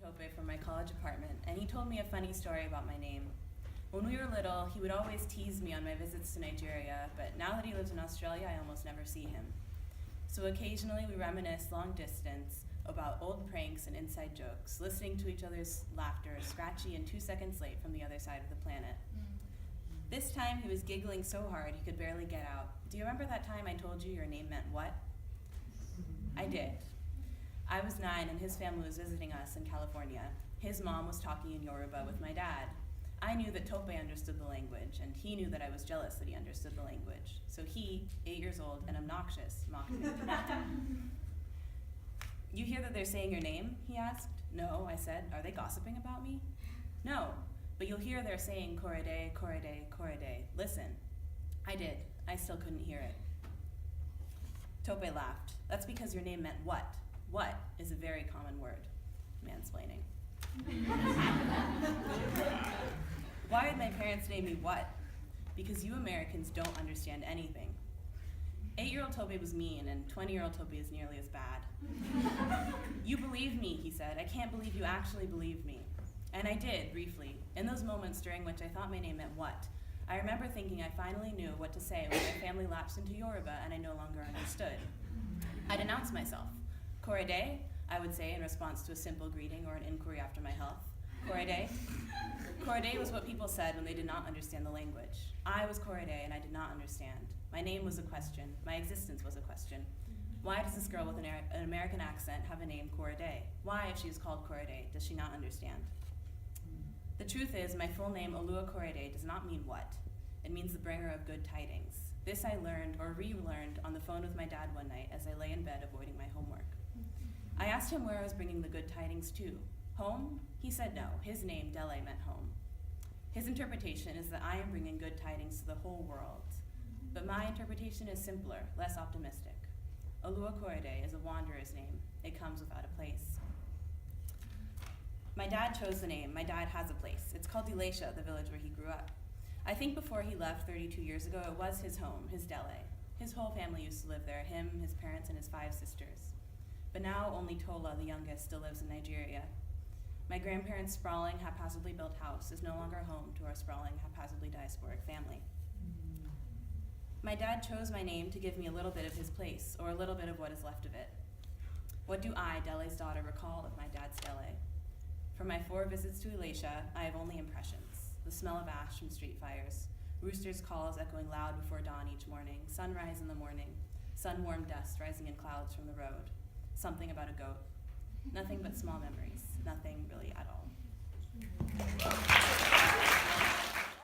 Tope from my college apartment, and he told me a funny story about my name. When we were little, he would always tease me on my visits to Nigeria, but now that he lives in Australia, I almost never see him. So occasionally we reminisce long distance about old pranks and inside jokes, listening to each other's laughter, scratchy and 2 seconds late from the other side of the planet. This time he was giggling so hard he could barely get out. Do you remember that time I told you your name meant what? I did. I was 9 and his family was visiting us in California. His mom was talking in Yoruba with my dad. I knew that Tope understood the language, and he knew that I was jealous that he understood the language. So he, 8 years old and obnoxious, mocked me. You hear that they're saying your name? He asked. No, I said. Are they gossiping about me? No, but you'll hear they're saying Korede, Korede, Korede. Listen. I did. I still couldn't hear it. Tope laughed. That's because your name meant what? What is a very common word. Mansplaining. Why did my parents name me what? Because you Americans don't understand anything. 8-year-old Tope was mean, and 20-year-old Tope is nearly as bad. You believe me, he said. I can't believe you actually believe me. And I did, briefly, in those moments during which I thought my name meant what. I remember thinking I finally knew what to say when my family lapsed into Yoruba and I no longer understood. I'd announce myself. Korede, I would say in response to a simple greeting or an inquiry after my health. Korede. Korede was what people said when they did not understand the language. I was Korede and I did not understand. My name was a question. My existence was a question. Why does this girl with an American accent have a name Korede? Why, if she is called Korede, does she not understand? The truth is, my full name, Olua Korede, does not mean what. It means the bringer of good tidings. This I learned, or relearned, on the phone with my dad one night as I lay in bed avoiding my homework. I asked him where I was bringing the good tidings to. Home? He said no. His name, Dele, meant home. His interpretation is that I am bringing good tidings to the whole world. But my interpretation is simpler, less optimistic. Olua Korede is a wanderer's name. It comes without a place. My dad chose the name. My dad has a place. It's called Elisha, the village where he grew up. I think before he left 32 years ago, it was his home, his Dele. His whole family used to live there, him, his parents, and his 5 sisters. But now only Tola, the youngest, still lives in Nigeria. My grandparents' sprawling, haphazardly built house is no longer home to our sprawling, haphazardly diasporic family. My dad chose my name to give me a little bit of his place, or a little bit of what is left of it. What do I, Dele's daughter, recall of my dad's Dele? From my 4 visits to Elisha, I have only impressions. The smell of ash from street fires, roosters' calls echoing loud before dawn each morning, sunrise in the morning, sun-warmed dust rising in clouds from the road, something about a goat. Nothing but small memories, nothing really at all.